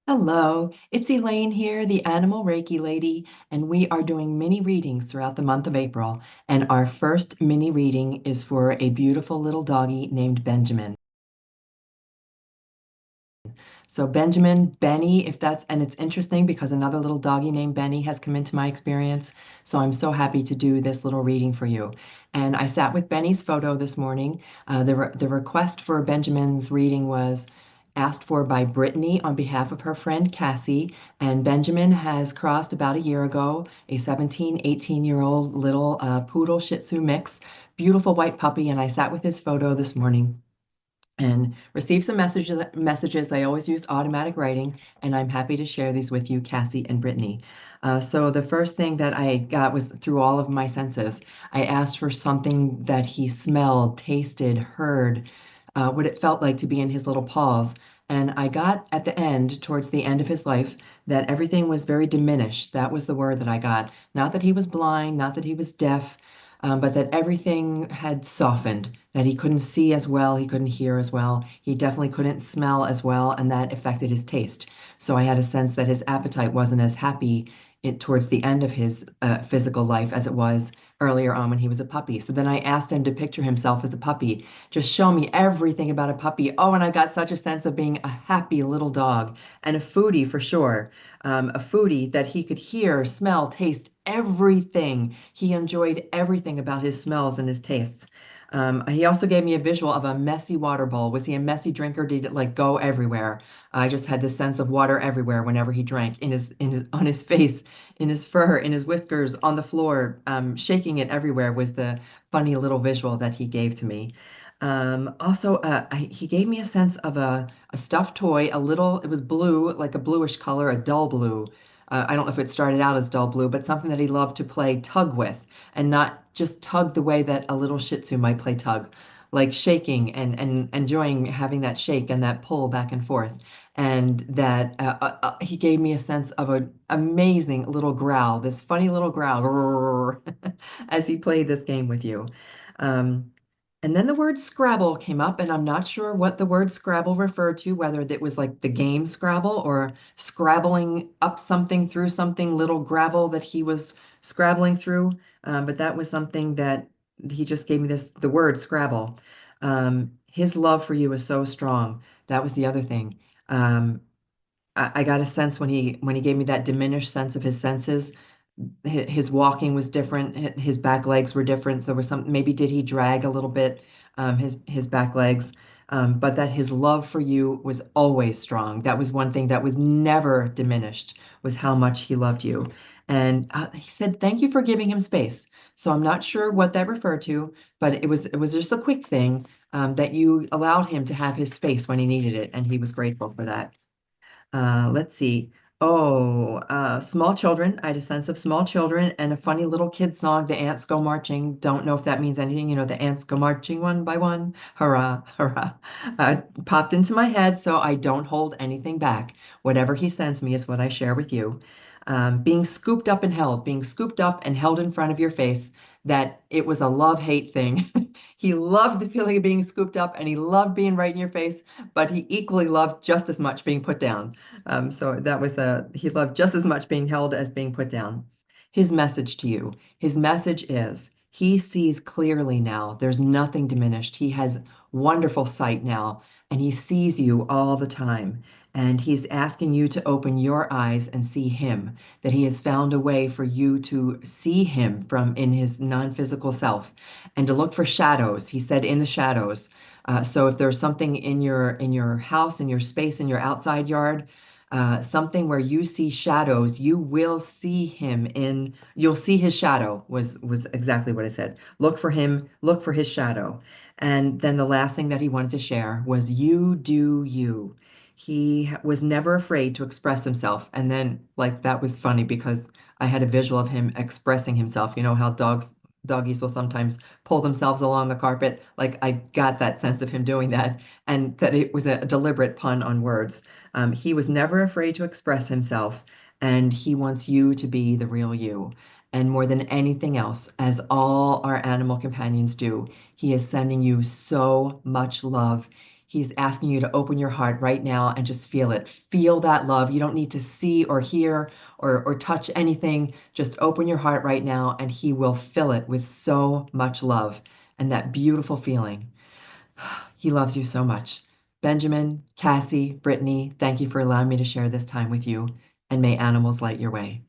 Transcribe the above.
Hello, it's Elaine here, the Animal Reiki Lady, and we are doing mini readings throughout the month of April. And our first mini reading is for a beautiful little doggy named Benjamin. So Benjamin, Benny, if that's, and it's interesting because another little doggy named Benny has come into my experience. So I'm so happy to do this little reading for you. And I sat with Benny's photo this morning. The request for Benjamin's reading was asked for by Brittany on behalf of her friend Cassy. And Benjamin has crossed about a year ago, a 17, 18-year-old little Poodle-Shih Tzu mix, beautiful white puppy. And I sat with his photo this morning and received some messages. I always use automatic writing, and I'm happy to share these with you, Cassie and Brittany. So the first thing that I got was through all of my senses. I asked for something that he smelled, tasted, heard, what it felt like to be in his little paws. And I got at the end, towards the end of his life, that everything was very diminished. That was the word that I got. Not that he was blind, not that he was deaf, but that everything had softened, that he couldn't see as well, he couldn't hear as well, he definitely couldn't smell as well, and that affected his taste. So I had a sense that his appetite wasn't as happy towards the end of his physical life as it was earlier on when he was a puppy. So then I asked him to picture himself as a puppy. Just show me everything about a puppy. Oh, and I got such a sense of being a happy little dog and a foodie for sure. A foodie that he could hear, smell, taste everything. He enjoyed everything about his smells and his tastes. He also gave me a visual of a messy water bowl. Was he a messy drinker? Did it like go everywhere? I just had this sense of water everywhere whenever he drank, on his face, in his fur, in his whiskers, on the floor, shaking it everywhere was the funny little visual that he gave to me. He gave me a sense of a stuffed toy, a little, it was blue, like a bluish color, a dull blue. I don't know if it started out as dull blue, but something that he loved to play tug with, and not just tug the way that a little Shih Tzu might play tug, like shaking and enjoying having that shake and that pull back and forth. And that he gave me a sense of an amazing little growl, this funny little growl as he played this game with you. Um, and then the word Scrabble came up, and I'm not sure what the word Scrabble referred to, whether it was like the game Scrabble or scrabbling up something through something, little gravel that he was scrabbling through. But that was something that he just gave me the word Scrabble. His love for you is so strong. That was the other thing. Um, I got a sense when he gave me that diminished sense of his senses, his walking was different. His back legs were different. So there was some, maybe did he drag a little bit, his back legs, but that his love for you was always strong. That was one thing that was never diminished, was how much he loved you. And he said, "Thank you for giving him space." So I'm not sure what that referred to, but it was just a quick thing, that you allowed him to have his space when he needed it, and he was grateful for that. Let's see. Oh, small children. I had a sense of small children and a funny little kid song, The Ants Go Marching. Don't know if that means anything. The ants go marching one by one. Hurrah, hurrah. Popped into my head, so I don't hold anything back. Whatever he sends me is what I share with you. Being scooped up and held in front of your face, that it was a love-hate thing. He loved the feeling of being scooped up and he loved being right in your face, but he equally loved just as much being put down. So that was he loved just as much being held as being put down. His message to you, his message is he sees clearly now. There's nothing diminished. He has wonderful sight now, and he sees you all the time. And he's asking you to open your eyes and see him, that he has found a way for you to see him from in his non-physical self and to look for shadows. He said in the shadows. So if there's something in your house, in your space, in your outside yard, something where you see shadows, you will see him in. You'll see his shadow. Was exactly what I said. Look for him. Look for his shadow. And then the last thing that he wanted to share was you do you. He was never afraid to express himself. And then, like, that was funny because I had a visual of him expressing himself. You know how doggies will sometimes pull themselves along the carpet. Like I got that sense of him doing that, and that it was a deliberate pun on words. He was never afraid to express himself, and he wants you to be the real you. And more than anything else, as all our animal companions do, he is sending you so much love. He's asking you to open your heart right now and just feel it. Feel that love. You don't need to see or hear or touch anything. Just open your heart right now, and he will fill it with so much love and that beautiful feeling. He loves you so much. Benjamin, Cassie, Brittany, thank you for allowing me to share this time with you, and may animals light your way.